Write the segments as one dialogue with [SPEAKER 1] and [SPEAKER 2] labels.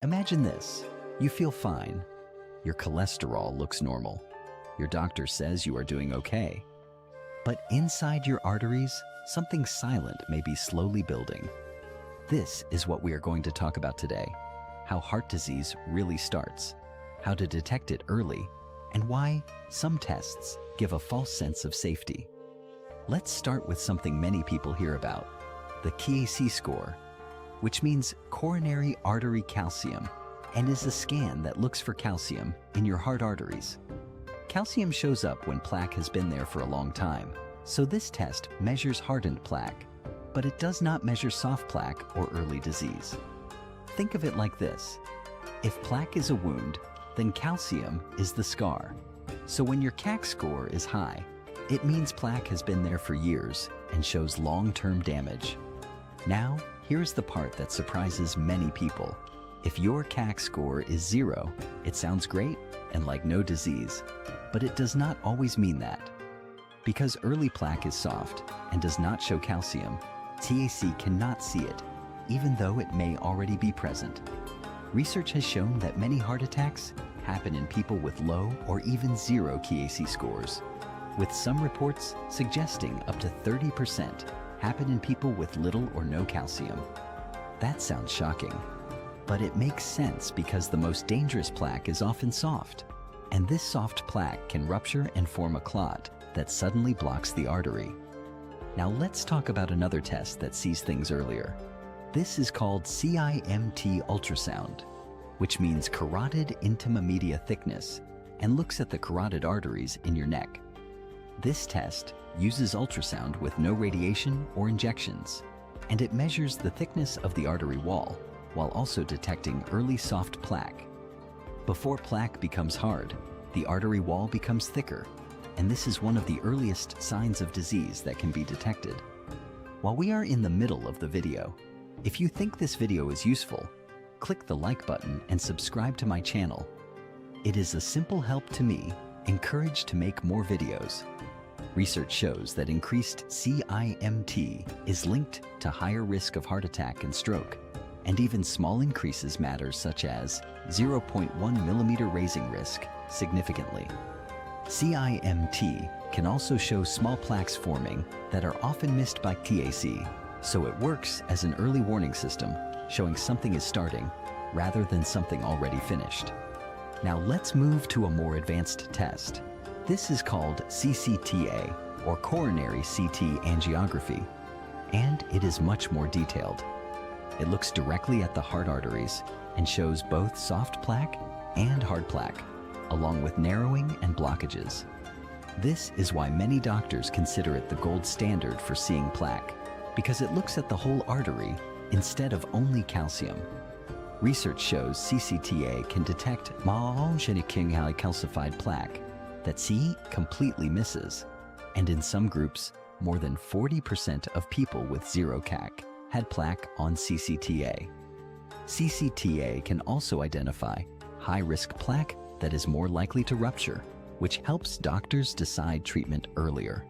[SPEAKER 1] Imagine this. You feel fine. Your cholesterol looks normal. Your doctor says you are doing okay. But inside your arteries, something silent may be slowly building. This is what we are going to talk about today. How heart disease really starts, how to detect it early, and why some tests give a false sense of safety. Let's start with something many people hear about, the CAC score, which means coronary artery calcium, and is a scan that looks for calcium in your heart arteries. Calcium shows up when plaque has been there for a long time, so this test measures hardened plaque, but it does not measure soft plaque or early disease. Think of it like this. If plaque is a wound, then calcium is the scar. So when your CAC score is high, it means plaque has been there for years and shows long-term damage. Now, here's the part that surprises many people. If your CAC score is 0, it sounds great and like no disease, but it does not always mean that. Because early plaque is soft and does not show calcium, CAC cannot see it, even though it may already be present. Research has shown that many heart attacks happen in people with low or even 0 CAC scores, with some reports suggesting up to 30% happen in people with little or no calcium. That sounds shocking, but it makes sense because the most dangerous plaque is often soft, and this soft plaque can rupture and form a clot that suddenly blocks the artery. Now let's talk about another test that sees things earlier. This is called CIMT ultrasound, which means carotid intima media thickness, and looks at the carotid arteries in your neck. This test uses ultrasound with no radiation or injections, and it measures the thickness of the artery wall while also detecting early soft plaque. Before plaque becomes hard, the artery wall becomes thicker, and this is one of the earliest signs of disease that can be detected. While we are in the middle of the video, if you think this video is useful, click the like button and subscribe to my channel. It is a simple help to me, encouraged to make more videos. Research shows that increased CIMT is linked to higher risk of heart attack and stroke, and even small increases matter, such as 0.1 millimeter raising risk significantly. CIMT can also show small plaques forming that are often missed by CAC, so it works as an early warning system, showing something is starting rather than something already finished. Now let's move to a more advanced test. This is called CCTA, or coronary CT angiography, and it is much more detailed. It looks directly at the heart arteries and shows both soft plaque and hard plaque, along with narrowing and blockages. This is why many doctors consider it the gold standard for seeing plaque, because it looks at the whole artery instead of only calcium. Research shows CCTA can detect monogenic calcified plaque that CE completely misses, and in some groups, more than 40% of people with 0 CAC had plaque on CCTA. CCTA can also identify high-risk plaque that is more likely to rupture, which helps doctors decide treatment earlier.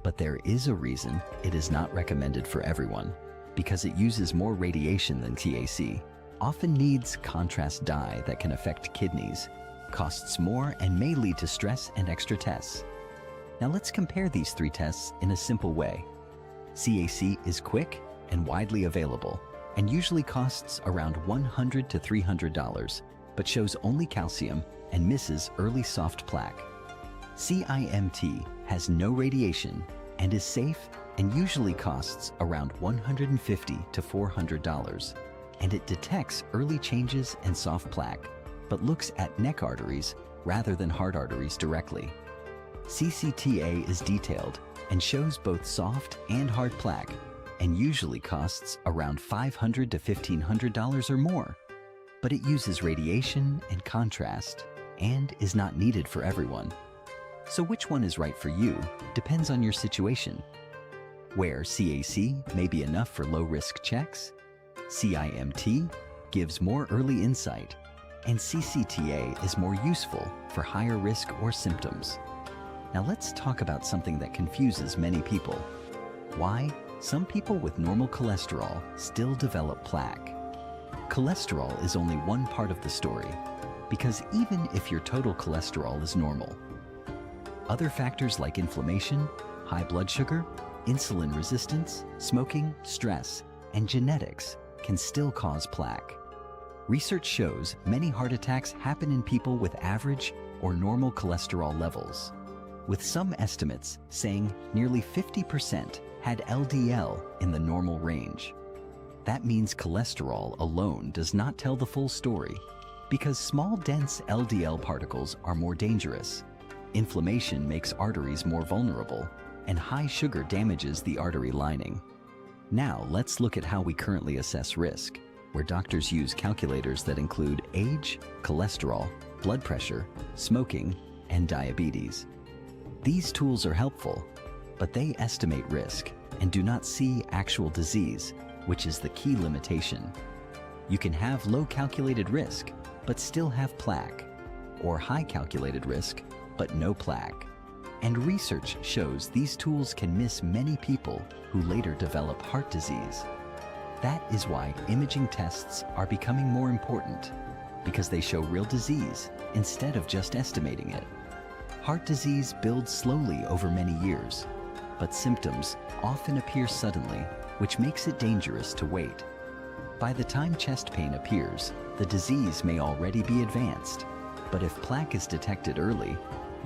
[SPEAKER 1] But there is a reason it is not recommended for everyone, because it uses more radiation than CAC, often needs contrast dye that can affect kidneys, costs more, and may lead to stress and extra tests. Now let's compare these 3 tests in a simple way. CAC is quick and widely available, and usually costs around $100 to $300, but shows only calcium and misses early soft plaque. CIMT has no radiation and is safe and usually costs around $150 to $400, and it detects early changes and soft plaque, but looks at neck arteries rather than heart arteries directly. CCTA is detailed and shows both soft and hard plaque, and usually costs around $500 to $1,500 or more, but it uses radiation and contrast and is not needed for everyone. So which one is right for you depends on your situation. Where CAC may be enough for low-risk checks, CIMT gives more early insight, and CCTA is more useful for higher risk or symptoms. Now let's talk about something that confuses many people. Why some people with normal cholesterol still develop plaque. cholesterol is only one part of the story, because even if your total cholesterol is normal, other factors like inflammation, high blood sugar, insulin resistance, smoking, stress, and genetics can still cause plaque. Research shows many heart attacks happen in people with average or normal cholesterol levels, with some estimates saying nearly 50% had LDL in the normal range. That means cholesterol alone does not tell the full story, because small dense LDL particles are more dangerous. Inflammation makes arteries more vulnerable, and high sugar damages the artery lining. Now let's look at how we currently assess risk, where doctors use calculators that include age, cholesterol, blood pressure, smoking, and diabetes. These tools are helpful, but they estimate risk and do not see actual disease, which is the key limitation. You can have low calculated risk, but still have plaque, or high calculated risk, but no plaque. And research shows these tools can miss many people who later develop heart disease. That is why imaging tests are becoming more important, because they show real disease instead of just estimating it. Heart disease builds slowly over many years, but symptoms often appear suddenly, which makes it dangerous to wait. By the time chest pain appears, the disease may already be advanced, but if plaque is detected early,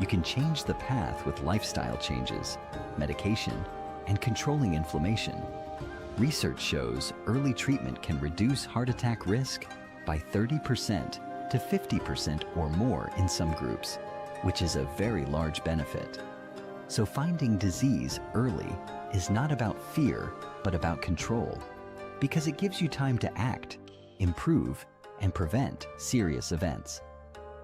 [SPEAKER 1] you can change the path with lifestyle changes, medication, and controlling inflammation. Research shows early treatment can reduce heart attack risk by 30% to 50% or more in some groups, which is a very large benefit. So finding disease early is not about fear, but about control, because it gives you time to act, improve, and prevent serious events.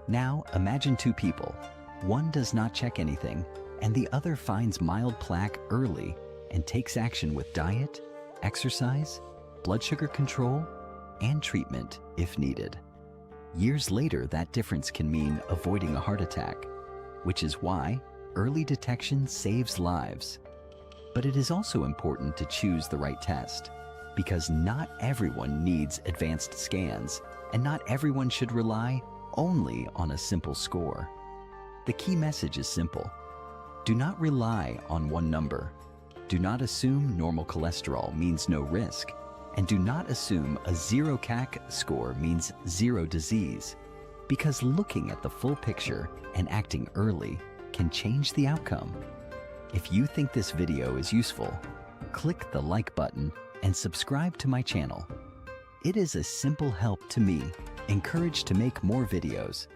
[SPEAKER 1] Now imagine two people. One does not check anything, and the other finds mild plaque early and takes action with diet, exercise, blood sugar control, and treatment if needed. Years later, that difference can mean avoiding a heart attack, which is why early detection saves lives. But it is also important to choose the right test, because not everyone needs advanced scans, and not everyone should rely only on a simple score. The key message is simple. Do not rely on one number. Do not assume normal cholesterol means no risk, and do not assume a 0 CAC score means zero disease, because looking at the full picture and acting early can change the outcome. If you think this video is useful, click the like button and subscribe to my channel. It is a simple help to me, encouraged to make more videos,